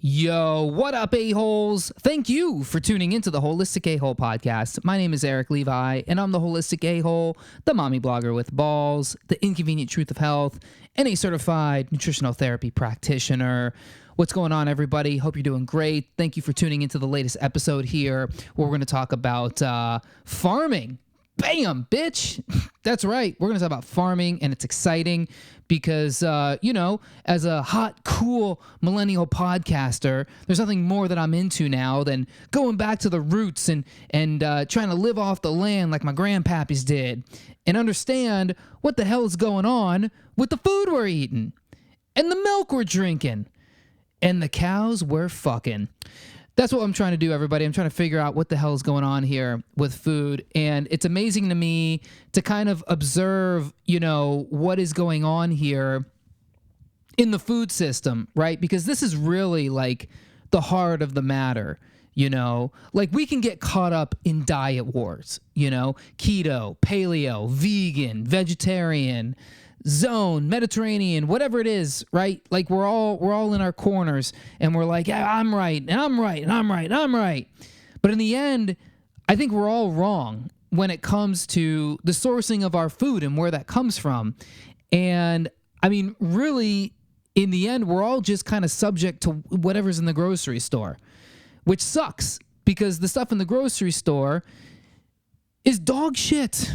Yo, what up, a-holes? Thank you for tuning into the Holistic A-Hole podcast. My name is Erik Levi, and I'm the Holistic A-Hole, the mommy blogger with balls, the inconvenient truth of health, and a certified nutritional therapy practitioner. What's going on, everybody? Hope you're doing great. Thank you for tuning into the latest episode here, where we're going to talk about farming. Bam, bitch. That's right. We're going to talk about farming, and it's exciting because, as a hot, cool millennial podcaster, there's nothing more that I'm into now than going back to the roots and trying to live off the land like my grandpappies did and understand what the hell is going on with the food we're eating and the milk we're drinking and the cows we're fucking. That's what I'm trying to do, everybody. I'm trying to figure out what the hell is going on here with food. And it's amazing to me to kind of observe, what is going on here in the food system, right? Because this is really like the heart of the matter, Like we can get caught up in diet wars, keto, paleo, vegan, vegetarian, zone, Mediterranean, whatever it is, right? Like we're all in our corners and we're like, yeah, I'm right, and I'm right, and I'm right, and I'm right. But in the end, I think we're all wrong when it comes to the sourcing of our food and where that comes from. And I mean, really, in the end, we're all just kind of subject to whatever's in the grocery store, which sucks because the stuff in the grocery store is dog shit.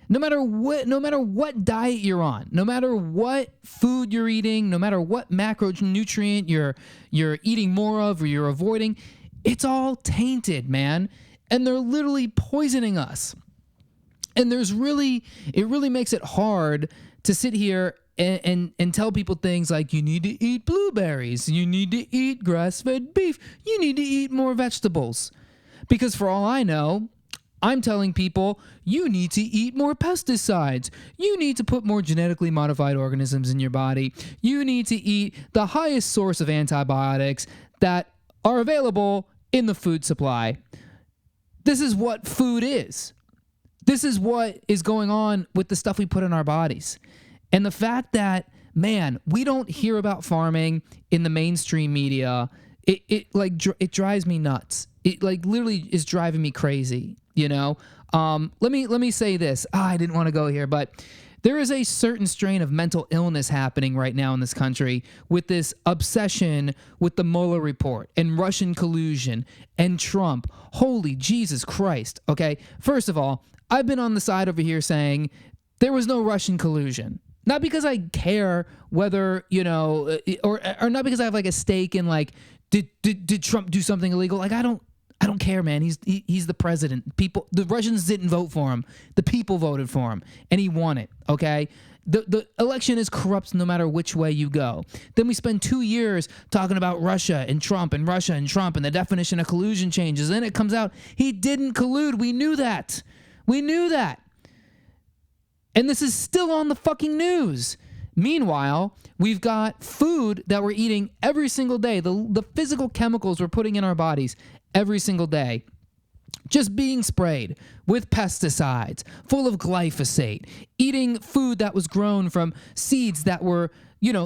No matter what diet you're on, no matter what food you're eating, no matter what macronutrient you're eating more of or you're avoiding, it's all tainted, man. And they're literally poisoning us. And it really makes it hard to sit here and tell people things like you need to eat blueberries, you need to eat grass-fed beef, you need to eat more vegetables. Because for all I know, I'm telling people, you need to eat more pesticides. You need to put more genetically modified organisms in your body. You need to eat the highest source of antibiotics that are available in the food supply. This is what food is. This is what is going on with the stuff we put in our bodies. And the fact that, man, we don't hear about farming in the mainstream media, it drives me nuts. It literally is driving me crazy. Let me say this. I didn't want to go here, but there is a certain strain of mental illness happening right now in this country with this obsession with the Mueller report and Russian collusion and Trump. Holy Jesus Christ. Okay. First of all, I've been on the side over here saying there was no Russian collusion. Not because I care whether, or not because I have like a stake in like, did Trump do something illegal? Like, I don't care, man. He's the president. The Russians didn't vote for him. The people voted for him, and he won it, okay? The election is corrupt no matter which way you go. Then we spend 2 years talking about Russia and Trump and Russia and Trump, and the definition of collusion changes. Then it comes out he didn't collude. We knew that. And this is still on the fucking news. Meanwhile, we've got food that we're eating every single day, the physical chemicals we're putting in our bodies every single day, just being sprayed with pesticides, full of glyphosate, eating food that was grown from seeds that were,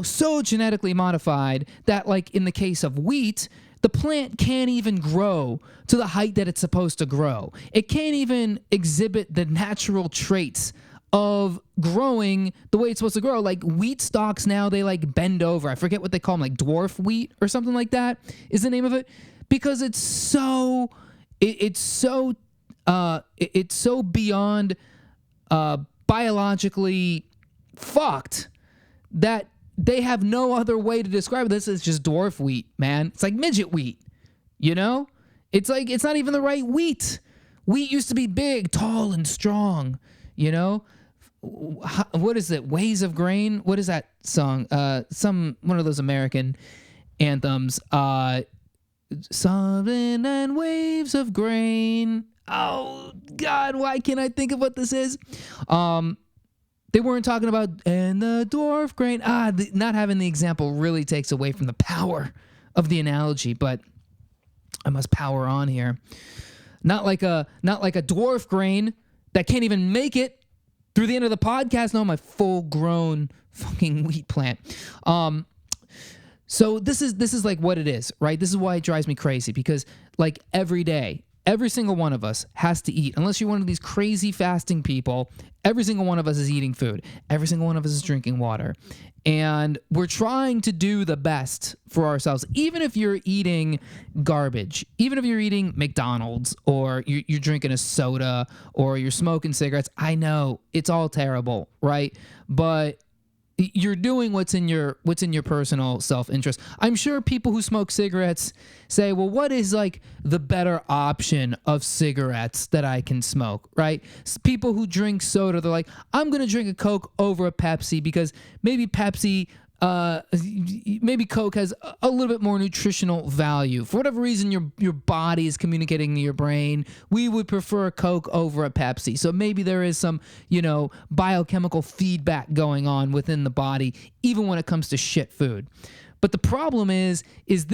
so genetically modified that, like in the case of wheat, the plant can't even grow to the height that it's supposed to grow. It can't even exhibit the natural traits of growing the way it's supposed to grow. Like wheat stalks now, they like bend over. I forget what they call them, like dwarf wheat or something like that is the name of it. Because it's so beyond biologically fucked that they have no other way to describe it. This is just dwarf wheat, man. It's like midget wheat, It's like it's not even the right wheat. Wheat used to be big, tall, and strong, What is it? Ways of Grain? What is that song? One of those American anthems. Something and waves of grain. Oh, God, why can't I think of what this is? They weren't talking about, and the dwarf grain. Not having the example really takes away from the power of the analogy, but I must power on here. Not like a dwarf grain that can't even make it through the end of the podcast. No, my full-grown fucking wheat plant. So this is like what it is, right? This is why it drives me crazy, because like every day, every single one of us has to eat. Unless you're one of these crazy fasting people, every single one of us is eating food. Every single one of us is drinking water. And we're trying to do the best for ourselves, even if you're eating garbage, even if you're eating McDonald's, or you're drinking a soda, or you're smoking cigarettes. I know it's all terrible, right? But you're doing what's in your personal self-interest. I'm sure people who smoke cigarettes say, well, what is like the better option of cigarettes that I can smoke, right? People who drink soda, they're like, I'm going to drink a Coke over a Pepsi because maybe maybe Coke has a little bit more nutritional value. For whatever reason, your body is communicating to your brain, we would prefer a Coke over a Pepsi. So maybe there is some, biochemical feedback going on within the body, even when it comes to shit food. But the problem is we're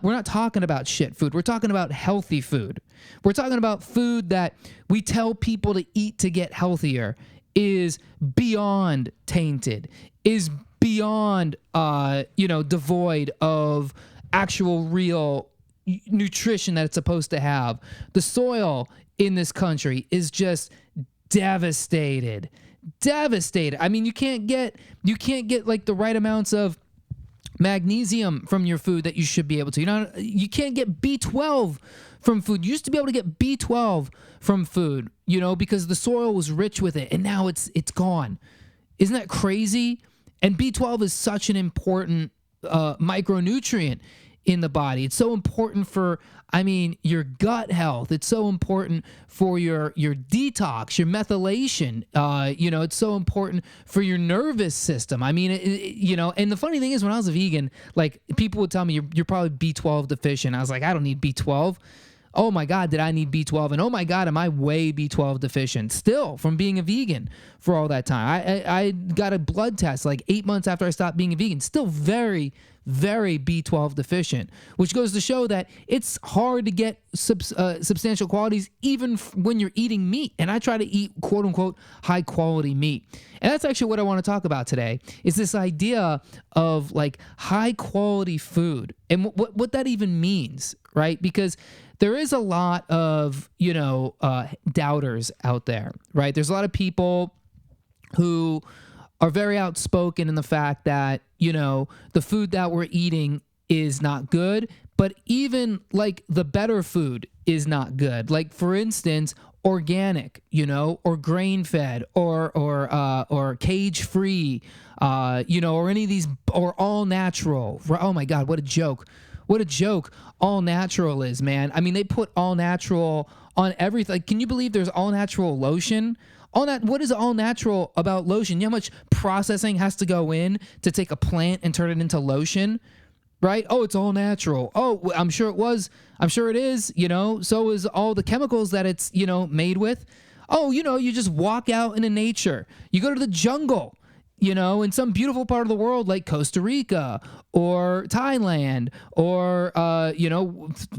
not talking about shit food. We're talking about healthy food. We're talking about food that we tell people to eat to get healthier is beyond tainted, is beyond, devoid of actual real nutrition that it's supposed to have. The soil in this country is just devastated. I mean, you can't get like the right amounts of magnesium from your food that you should be able to. You can't get B12 from food. You used to be able to get B12 from food, because the soil was rich with it, and now it's gone. Isn't that crazy? And B12 is such an important micronutrient in the body. It's so important for, your gut health. It's so important for your detox, your methylation. It's so important for your nervous system. And the funny thing is, when I was a vegan, like, people would tell me, you're probably B12 deficient. I was like, I don't need B12. Oh my God, did I need B12? And oh my God, am I way B12 deficient still from being a vegan for all that time? I got a blood test like 8 months after I stopped being a vegan, still very, very B12 deficient, which goes to show that it's hard to get substantial qualities even when you're eating meat. And I try to eat quote unquote high quality meat. And that's actually what I want to talk about today, is this idea of like high quality food and what that even means, right? Because there is a lot of, doubters out there, right? There's a lot of people who are very outspoken in the fact that, the food that we're eating is not good, but even like the better food is not good. Like, for instance, organic, or grain-fed, or cage-free, or any of these, or all natural. Oh my God, what a joke. What a joke all natural is, man. They put all natural on everything. Like, can you believe there's all natural lotion? What is all natural about lotion? You know how much processing has to go in to take a plant and turn it into lotion, right? Oh, it's all natural. Oh, I'm sure it was. I'm sure it is, so is all the chemicals that it's, made with. Oh, you just walk out into nature. You go to the jungle, in some beautiful part of the world like Costa Rica or Thailand or,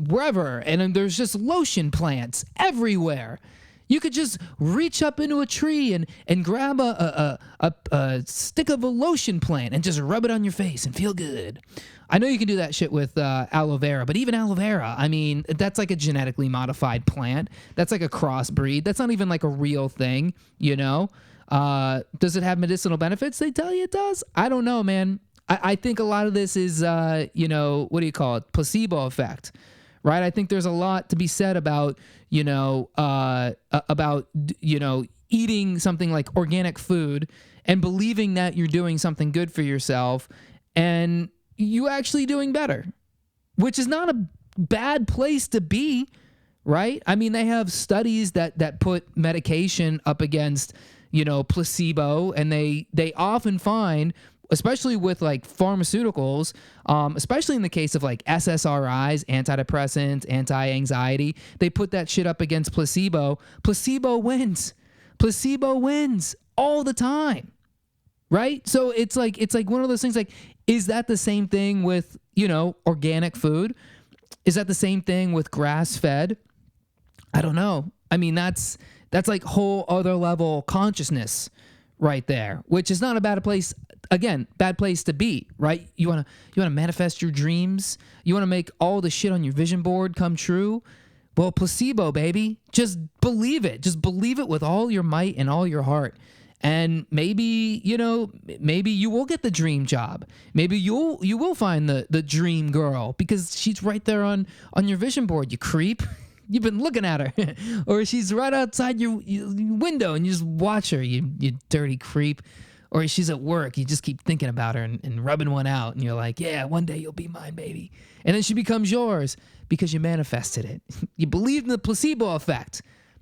wherever. And then there's just lotion plants everywhere. You could just reach up into a tree and grab a stick of a lotion plant and just rub it on your face and feel good. I know you can do that shit with aloe vera, but even aloe vera, that's like a genetically modified plant. That's like a crossbreed. That's not even like a real thing, Does it have medicinal benefits? They tell you it does. I don't know, man. I think a lot of this is, what do you call it? Placebo effect, right? I think there's a lot to be said about, eating something like organic food and believing that you're doing something good for yourself and you actually doing better, which is not a bad place to be, right? They have studies that put medication up against, placebo, and they often find, especially with like pharmaceuticals, especially in the case of like SSRIs, antidepressants, anti-anxiety, they put that shit up against placebo. Placebo wins all the time, right? So it's like one of those things, like, is that the same thing with, organic food? Is that the same thing with grass-fed? I don't know. That's like whole other level consciousness right there, which is not a bad place again, bad place to be, right? You want to manifest your dreams. You want to make all the shit on your vision board come true. Well, placebo, baby. Just believe it. Just believe it with all your might and all your heart. And maybe, maybe you will get the dream job. Maybe you will find the dream girl because she's right there on your vision board, you creep. You've been looking at her. Or she's right outside your window and you just watch her, you dirty creep. Or she's at work, you just keep thinking about her and rubbing one out. And you're like, yeah, one day you'll be mine, baby. And then she becomes yours because you manifested it. You believe in the placebo effect.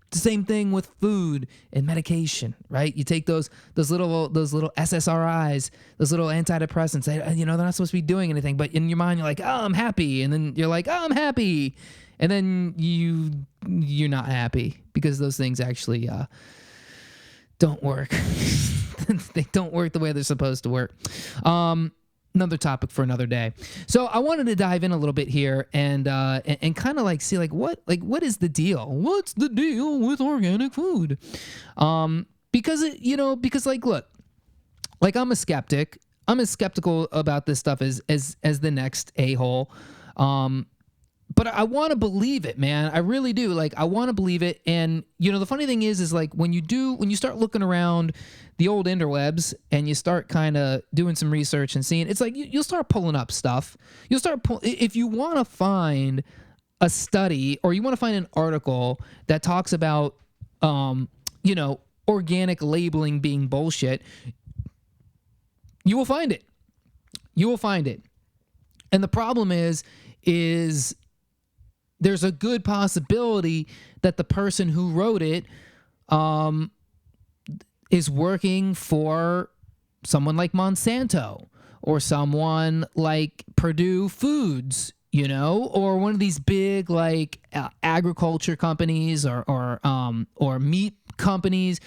It's the same thing with food and medication, right? You take those little SSRIs, those little antidepressants. They're not supposed to be doing anything, but in your mind you're like, oh, I'm happy, and then you're like, oh, I'm happy, and then you're not happy because those things actually don't work. They don't work the way they're supposed to work. Another topic for another day. So I wanted to dive in a little bit here and kind of like see what is the deal? What's the deal with organic food? Because look, like I'm a skeptic. I'm as skeptical about this stuff as the next a-hole. But I want to believe it, man. I really do. Like, I want to believe it. And, the funny thing is like when you start looking around the old interwebs and you start kind of doing some research and seeing, it's like you'll start pulling up stuff. If you want to find a study or you want to find an article that talks about, organic labeling being bullshit, you will find it. You will find it. And the problem is there's a good possibility that the person who wrote it is working for someone like Monsanto or someone like Purdue Foods, or one of these big like agriculture companies or meat companies,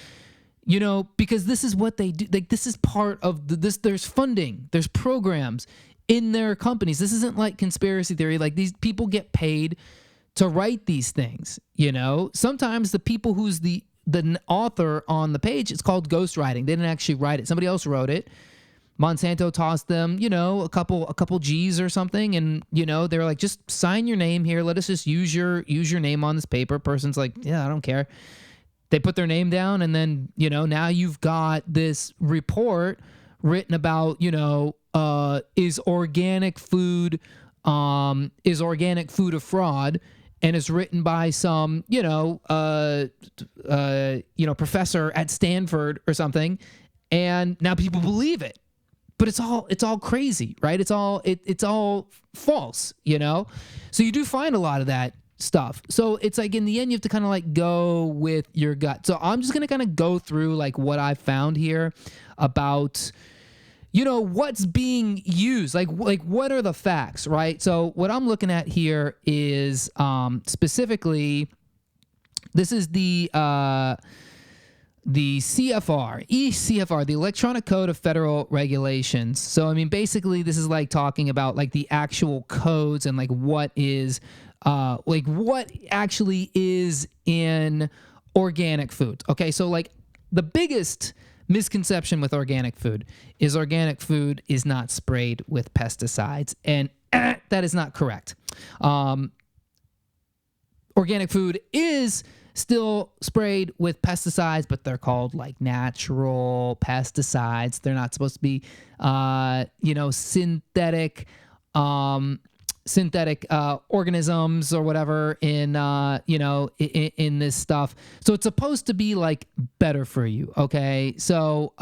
because this is what they do. Like, this is part of this. There's funding, there's programs in their companies. This isn't like conspiracy theory. Like, these people get paid to write these things, Sometimes the people who's the author on the page, it's called ghostwriting. They didn't actually write it. Somebody else wrote it. Monsanto tossed them, a couple G's or something, and they were like, just sign your name here. Let us just use your name on this paper. Person's like, yeah, I don't care. They put their name down, and then now you've got this report written about is organic food a fraud, and is written by some professor at Stanford or something, and now people believe it. But it's all crazy, right? It's all false, So you do find a lot of that stuff. So it's like in the end you have to kind of like go with your gut. So I'm just going to kind of go through like what I found here about what's being used, like what are the facts, right? So what I'm looking at here is specifically, this is the CFR, ECFR, the Electronic Code of Federal Regulations. So I mean, basically, this is like talking about like the actual codes and like what is, what actually is in organic food. Okay, so like the biggest misconception with organic food is not sprayed with pesticides, and that is not correct. Organic food is still sprayed with pesticides, but they're called like natural pesticides. They're not supposed to be synthetic organisms or whatever in this stuff. So it's supposed to be like better for you. Okay. So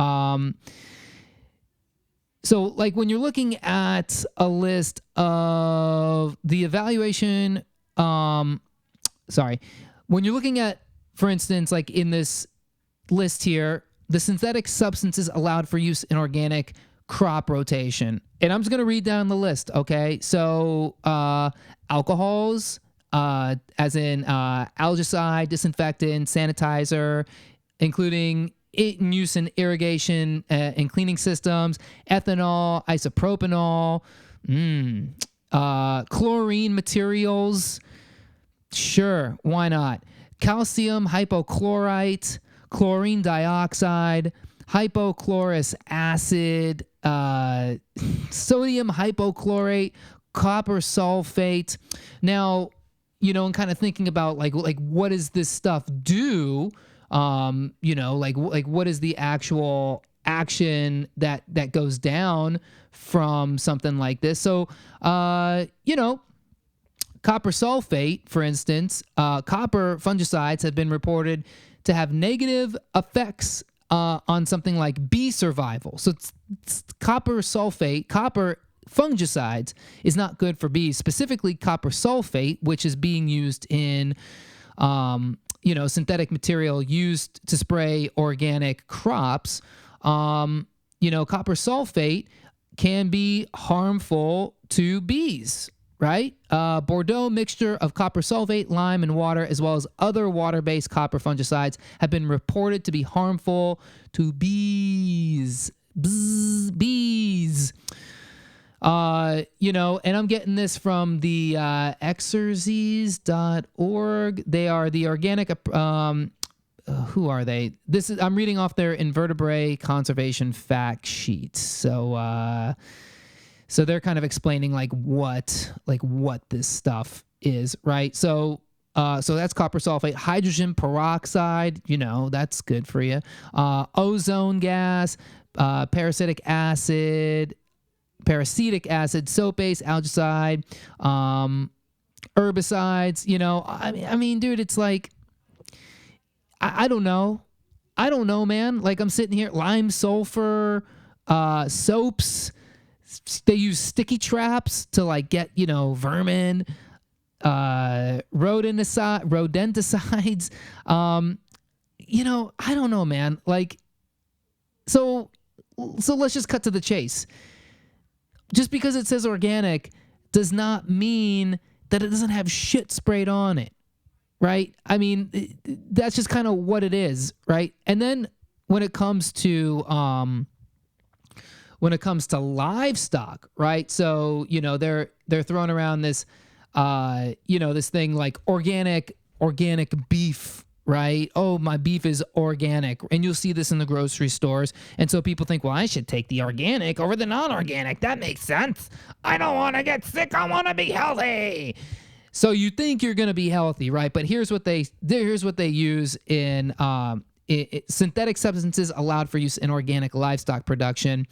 like when you're looking at a list of the evaluation, when you're looking at, for instance, like in this list here, the synthetic substances allowed for use in organic crop rotation. And I'm just going to read down the list, okay? So alcohols, as in algicide, disinfectant, sanitizer, including in use in irrigation and cleaning systems, ethanol, isopropanol, chlorine materials, sure, why not? Calcium hypochlorite, chlorine dioxide, hypochlorous acid, sodium hypochlorite, copper sulfate. Now, and kind of thinking about like what does this stuff do? Like what is the actual action that goes down from something like this? So, copper sulfate, for instance, copper fungicides have been reported to have negative effects on something like bee survival. So it's copper sulfate, copper fungicides is not good for bees, specifically copper sulfate, which is being used in, synthetic material used to spray organic crops. Copper sulfate can be harmful to bees, right? Bordeaux mixture of copper sulfate, lime, and water, as well as other water-based copper fungicides, have been reported to be harmful to bees. Bees. And I'm getting this from the exerces.org. They are the organic, who are they? I'm reading off their invertebrate conservation fact sheet. So they're kind of explaining what this stuff is, right? So that's copper sulfate, hydrogen peroxide, that's good for you. Ozone gas, parasitic acid, soapase, algicide, herbicides, I mean, dude, it's like, I don't know. I don't know, man. Like I'm sitting here, lime, sulfur, soaps. They use sticky traps to get, vermin, rodenticides. I don't know, man. So let's just cut to the chase. Just because it says organic does not mean that it doesn't have shit sprayed on it, right? I mean, that's just kind of what it is, right? And then when it comes to livestock, right? So they're throwing around this this thing like organic beef, right? Oh, my beef is organic. And you'll see this in the grocery stores. And so people think, well, I should take the organic over the non-organic. That makes sense. I don't want to get sick. I want to be healthy. So you think you're going to be healthy, right? But here's what they use in synthetic substances allowed for use in organic livestock production.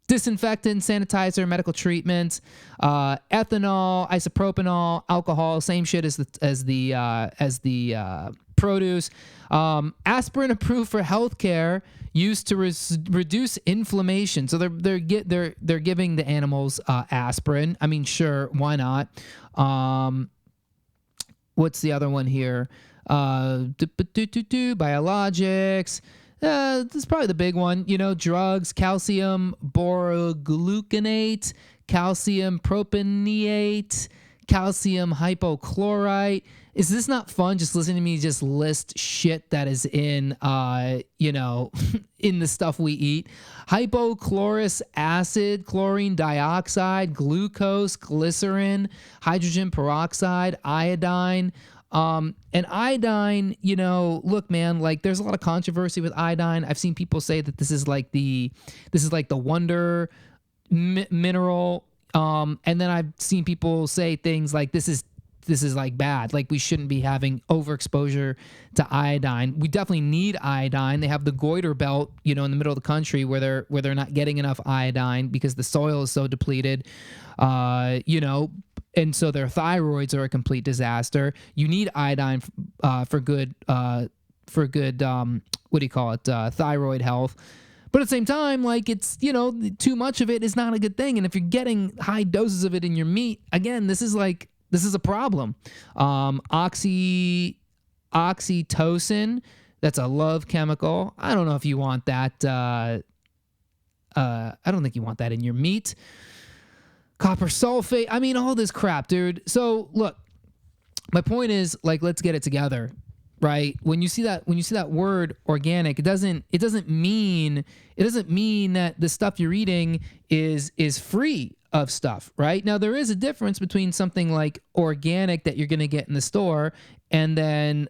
Disinfectant, sanitizer, medical treatments, ethanol, isopropanol, alcohol, same shit as the produce. Aspirin approved for healthcare, used to reduce inflammation. So they're giving the animals aspirin. I mean, sure, why not? What's the other one here? Biologics. This is probably the big one. Drugs, calcium borogluconate, calcium propionate, calcium hypochlorite. Is this not fun? Just listening to me just list shit that is in, in the stuff we eat. Hypochlorous acid, chlorine dioxide, glucose, glycerin, hydrogen peroxide, iodine. And iodine, look, man, there's a lot of controversy with iodine. I've seen people say that this is like the wonder mineral. And then I've seen people say things like this is bad. Like we shouldn't be having overexposure to iodine. We definitely need iodine. They have the goiter belt, in the middle of the country where they're not getting enough iodine because the soil is so depleted. And so their thyroids are a complete disaster. You need iodine for good thyroid health. But at the same time, it's, too much of it is not a good thing. And if you're getting high doses of it in your meat, again, this is a problem. Oxytocin, that's a love chemical. I don't know if you want that. I don't think you want that in your meat. Copper sulfate. I mean, all this crap, dude. So look, my point is let's get it together, right? When you see that word organic, it doesn't mean that the stuff you're eating is free of stuff, right? Now there is a difference between something like organic that you're going to get in the store and then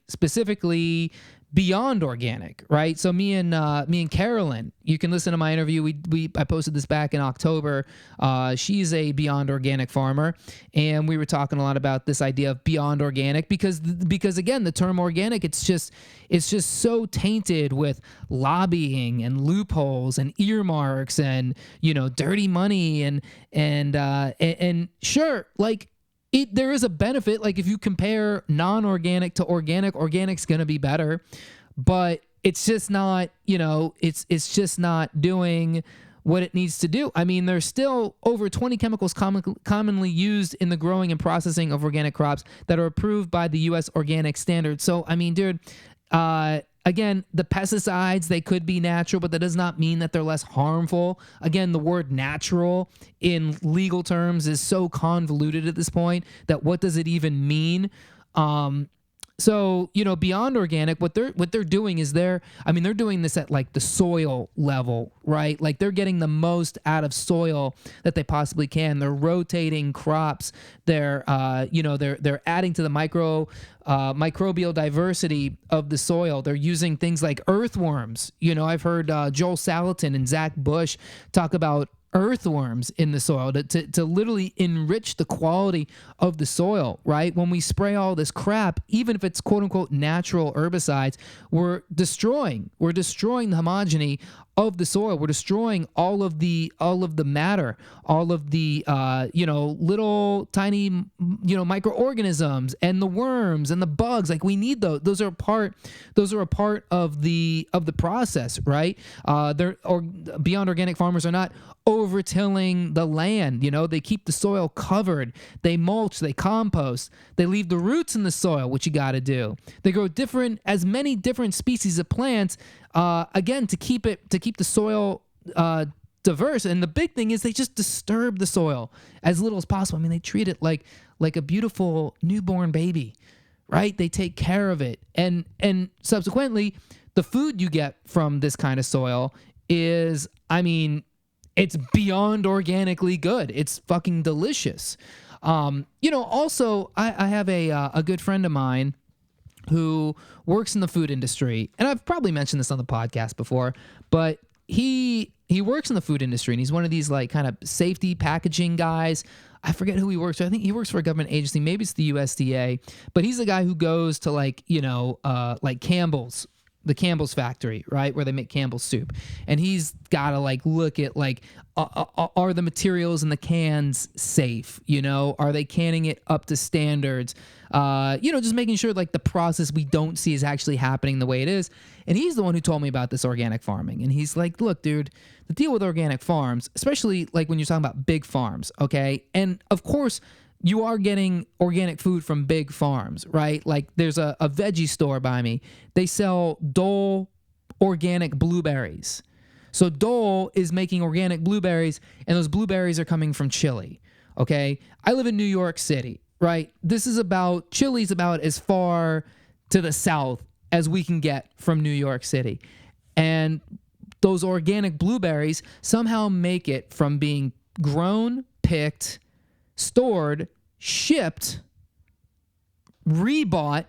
specifically beyond organic, right? So me and Carolyn, you can listen to my interview. I posted this back in October. She's a beyond organic farmer, and we were talking a lot about this idea of beyond organic because again, the term organic, it's just so tainted with lobbying and loopholes and earmarks and dirty money and sure, like. There is a benefit, like if you compare non-organic to organic, organic's going to be better, but it's just not, it's just not doing what it needs to do. I mean, there's still over 20 chemicals commonly used in the growing and processing of organic crops that are approved by the U.S. Organic Standards. So, I mean, dude, again, the pesticides, they could be natural, but that does not mean that they're less harmful. Again, the word natural in legal terms is so convoluted at this point that what does it even mean? So, beyond organic, what they're doing is they're doing this at like the soil level, right? Like they're getting the most out of soil that they possibly can. They're rotating crops. They're adding to the microbial diversity of the soil. They're using things like earthworms. I've heard Joel Salatin and Zach Bush talk about earthworms in the soil to literally enrich the quality of the soil, right? When we spray all this crap, even if it's quote unquote natural herbicides, we're destroying the homogeny of the soil. We're destroying all of the matter, all of the little tiny microorganisms and the worms and the bugs. Like we need those. Those are a part of the process, right? Beyond organic farmers are not over-tilling the land. They keep the soil covered. They mulch, they compost, they leave the roots in the soil, which you got to do. They grow as many different species of plants, again, to keep the soil diverse. And the big thing is they just disturb the soil as little as possible. I mean, they treat it like a beautiful newborn baby, right? They take care of it. And subsequently, the food you get from this kind of soil is, it's beyond organically good. It's fucking delicious. Also, I have a good friend of mine who works in the food industry, and I've probably mentioned this on the podcast before, but he works in the food industry, and he's one of these like kind of safety packaging guys. I forget who he works for. I think he works for a government agency. Maybe it's the USDA, but he's the guy who goes to like Campbell's, the Campbell's factory, right, where they make Campbell's soup, and he's got to like look at like are the materials in the cans safe? Are they canning it up to standards? Just making sure like the process we don't see is actually happening the way it is. And he's the one who told me about this organic farming. And he's like, look, dude, the deal with organic farms, especially like when you're talking about big farms, okay? And of course, you are getting organic food from big farms, right? Like there's a veggie store by me. They sell Dole organic blueberries. So Dole is making organic blueberries, and those blueberries are coming from Chile, okay? I live in New York City, right? Chile's about as far to the south as we can get from New York City. And those organic blueberries somehow make it from being grown, picked, stored, shipped, rebought,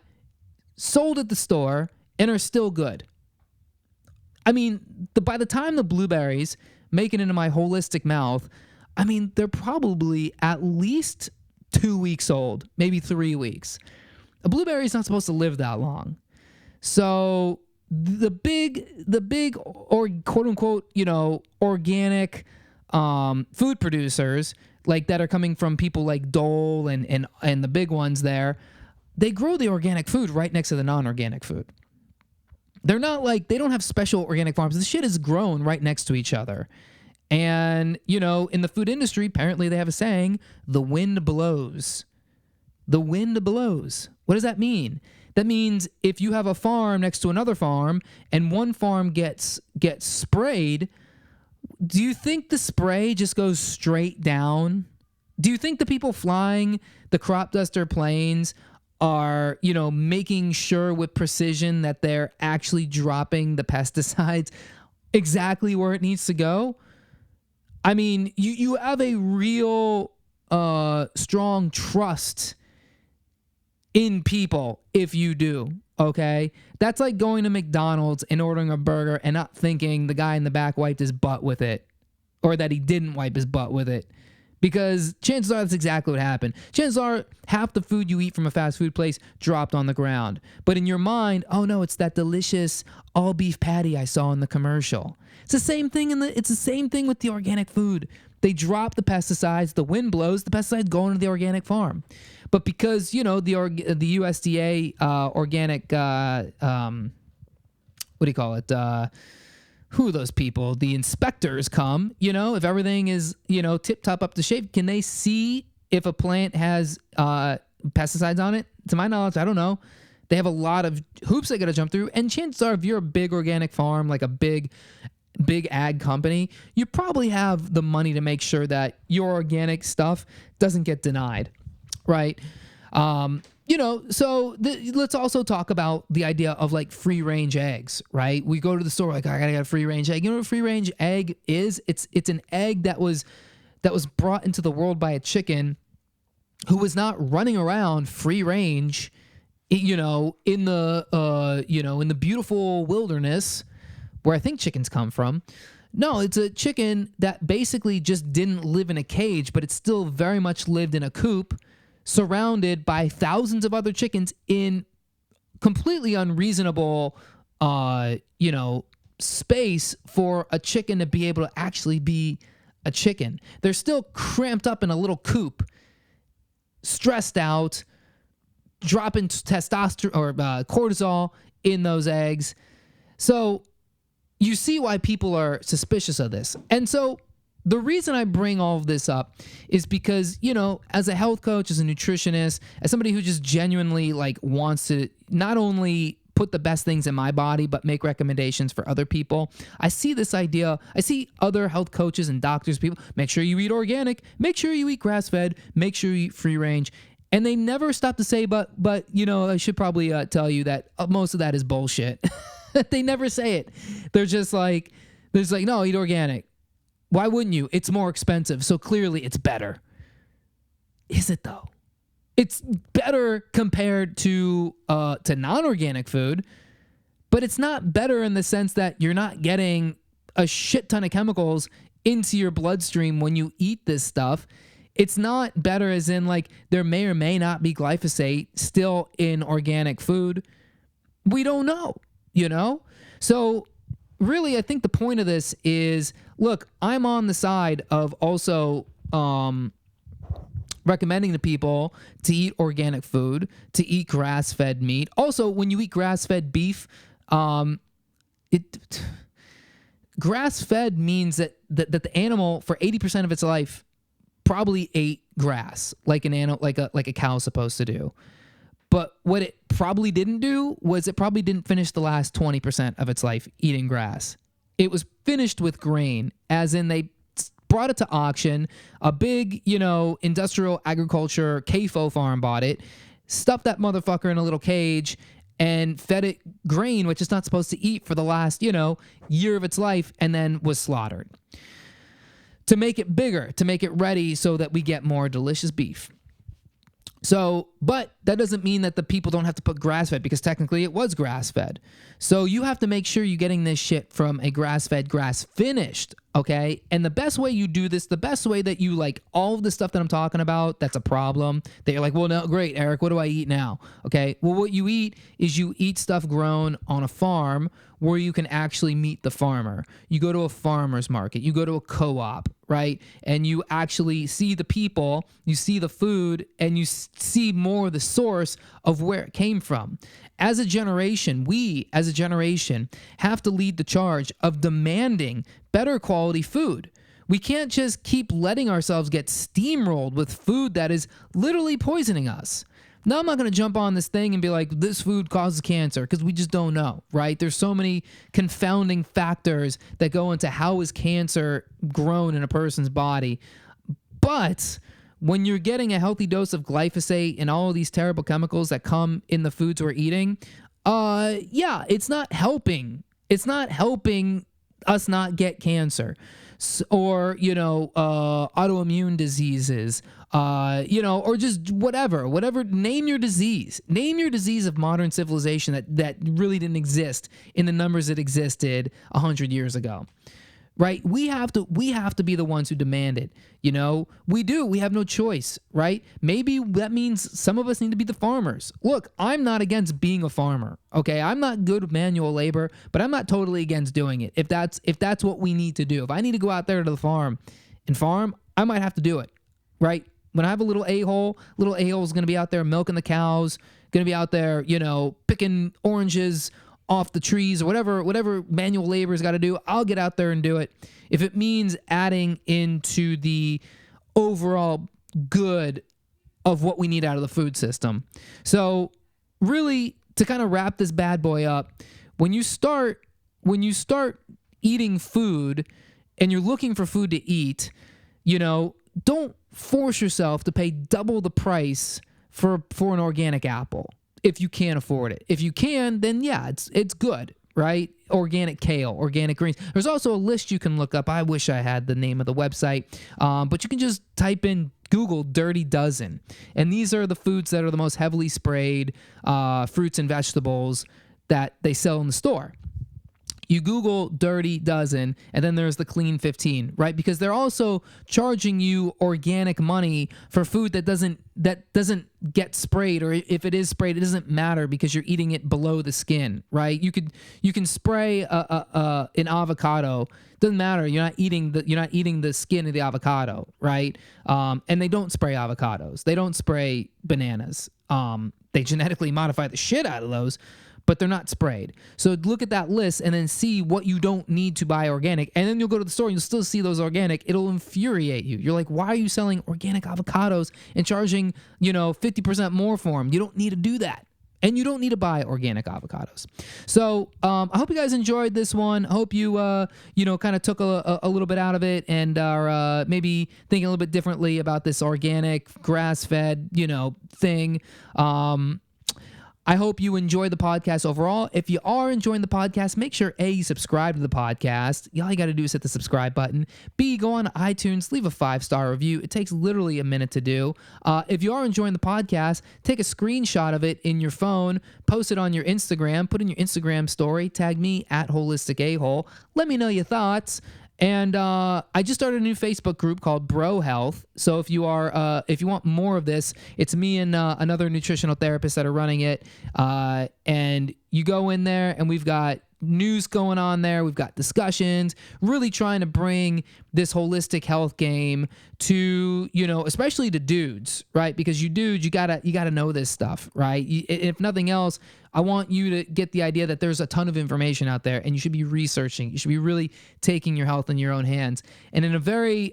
sold at the store, and are still good. By the time the blueberries make it into my holistic mouth, they're probably at least 2 weeks old, maybe 3 weeks. A blueberry is not supposed to live that long. So the big or quote unquote, organic food producers like that are coming from people like Dole and the big ones there, they grow the organic food right next to the non-organic food. They're not like, they don't have special organic farms. The shit is grown right next to each other. And, in the food industry, apparently they have a saying, the wind blows. The wind blows. What does that mean? That means if you have a farm next to another farm and one farm gets sprayed, do you think the spray just goes straight down? Do you think the people flying the crop duster planes are, making sure with precision that they're actually dropping the pesticides exactly where it needs to go? You have a real strong trust in people if you do. okay? That's like going to McDonald's and ordering a burger and not thinking the guy in the back wiped his butt with it, or that he didn't wipe his butt with it. Because chances are that's exactly what happened. Chances are half the food you eat from a fast food place dropped on the ground. But in your mind, oh no, it's that delicious all beef patty I saw in the commercial. It's the same thing it's the same thing with the organic food. They drop the pesticides, the wind blows, the pesticides go into the organic farm. But because, the USDA organic what do you call it? Who are those people? The inspectors come, if everything is, tip-top up to shape, can they see if a plant has pesticides on it? To my knowledge, I don't know. They have a lot of hoops they got to jump through. And chances are, if you're a big organic farm, like a big ag company, you probably have the money to make sure that your organic stuff doesn't get denied, right? Let's also talk about the idea of like free range eggs, right? We go to the store like, I gotta get a free range egg. You know what a free range egg is? It's an egg that was brought into the world by a chicken who was not running around free range, in the beautiful wilderness where I think chickens come from. No, it's a chicken that basically just didn't live in a cage, but it still very much lived in a coop, surrounded by thousands of other chickens in completely unreasonable, space for a chicken to be able to actually be a chicken. They're still cramped up in a little coop, stressed out, dropping testosterone or cortisol in those eggs. So you see why people are suspicious of this. And so the reason I bring all of this up is because, as a health coach, as a nutritionist, as somebody who just genuinely wants to not only put the best things in my body, but make recommendations for other people. I see this idea. I see other health coaches and doctors, people, make sure you eat organic, make sure you eat grass-fed, make sure you eat free range. And they never stop to say, but I should probably tell you that most of that is bullshit. They never say it. They're just like, no, eat organic. Why wouldn't you? It's more expensive, so clearly it's better. Is it though? It's better compared to non-organic food, but it's not better in the sense that you're not getting a shit ton of chemicals into your bloodstream when you eat this stuff. It's not better as in there may or may not be glyphosate still in organic food. We don't know, So really, I think the point of this is, look, I'm on the side of also recommending to people to eat organic food, to eat grass-fed meat. Also, when you eat grass-fed beef, grass-fed means that the animal for 80% of its life probably ate grass like an animal, like a cow is supposed to do. But what it probably didn't do was it probably didn't finish the last 20% of its life eating grass. It was finished with grain, as in they brought it to auction. A big, industrial agriculture CAFO farm bought it, stuffed that motherfucker in a little cage, and fed it grain, which it's not supposed to eat for the last, year of its life, and then was slaughtered. To make it bigger, to make it ready so that we get more delicious beef. So, but that doesn't mean that the people don't have to put grass-fed, because technically it was grass-fed. So you have to make sure you're getting this shit from a grass-fed, grass-finished, okay? And the best way you do this, the best way that you all of the stuff that I'm talking about, that's a problem, that you're like, well, no, great, Eric, what do I eat now? Okay, well, what you eat is you eat stuff grown on a farm where you can actually meet the farmer. You go to a farmer's market, you go to a co-op, right? And you actually see the people, you see the food, and you see more the source of where it came from. As a generation, we as a generation have to lead the charge of demanding better quality food. We can't just keep letting ourselves get steamrolled with food that is literally poisoning us. Now, I'm not going to jump on this thing and be like, this food causes cancer, because we just don't know, right? There's so many confounding factors that go into how is cancer grown in a person's body. But when you're getting a healthy dose of glyphosate and all of these terrible chemicals that come in the foods we're eating, it's not helping. It's not helping us not get cancer. or autoimmune diseases, or just whatever. Name your disease. Name your disease of modern civilization that really didn't exist in the numbers that existed 100 years ago. Right? We have to be the ones who demand it. We have no choice, right? Maybe that means some of us need to be the farmers. Look, I'm not against being a farmer. Okay. I'm not good with manual labor, but I'm not totally against doing it. If that's what we need to do, if I need to go out there to the farm and farm, I might have to do it. Right? When I have a little a-hole is going to be out there milking the cows, going to be out there, picking oranges off the trees or whatever manual labor's got to do, I'll get out there and do it. If it means adding into the overall good of what we need out of the food system. So really, to kind of wrap this bad boy up, when you start eating food and you're looking for food to eat, don't force yourself to pay double the price for an organic apple. If you can't afford it. If you can, then yeah, it's good, right? Organic kale, organic greens. There's also a list you can look up. I wish I had the name of the website, but you can just type in Google Dirty Dozen. And these are the foods that are the most heavily sprayed fruits and vegetables that they sell in the store. You Google Dirty Dozen, and then there's the Clean 15, right? Because they're also charging you organic money for food that doesn't get sprayed, or if it is sprayed, it doesn't matter because you're eating it below the skin, right? You can spray an avocado. Doesn't matter. You're not eating the skin of the avocado, right? And they don't spray avocados. They don't spray bananas. They genetically modify the shit out of those, but they're not sprayed. So look at that list and then see what you don't need to buy organic. And then you'll go to the store and you'll still see those organic. It'll infuriate you. You're like, why are you selling organic avocados and charging, 50% more for them? You don't need to do that. And you don't need to buy organic avocados. So I hope you guys enjoyed this one. I hope you, kind of took a little bit out of it and are maybe thinking a little bit differently about this organic, grass-fed, thing. I hope you enjoy the podcast overall. If you are enjoying the podcast, make sure A, you subscribe to the podcast. All you got to do is hit the subscribe button. B, go on iTunes, leave a 5-star review. It takes literally a minute to do. If you are enjoying the podcast, take a screenshot of it in your phone, post it on your Instagram, put in your Instagram story, tag me at HolisticAhole. Let me know your thoughts. And I just started a new Facebook group called Bro Health. So if you want more of this, it's me and another nutritional therapist that are running it. And you go in there, and we've got news going on there. We've got discussions, really trying to bring this holistic health game to, especially to dudes, right? Because you dudes, you gotta know this stuff, right? If nothing else, I want you to get the idea that there's a ton of information out there, and you should be researching. You should be really taking your health in your own hands. And in a very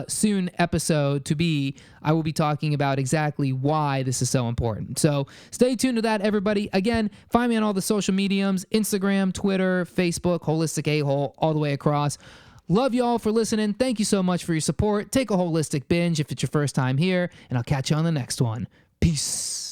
soon episode to be, I will be talking about exactly why this is so important. So stay tuned to that, everybody. Again, find me on all the social mediums, Instagram, Twitter, Facebook, Holistic A-Hole, all the way across. Love you all for listening. Thank you so much for your support. Take a holistic binge if it's your first time here, and I'll catch you on the next one. Peace.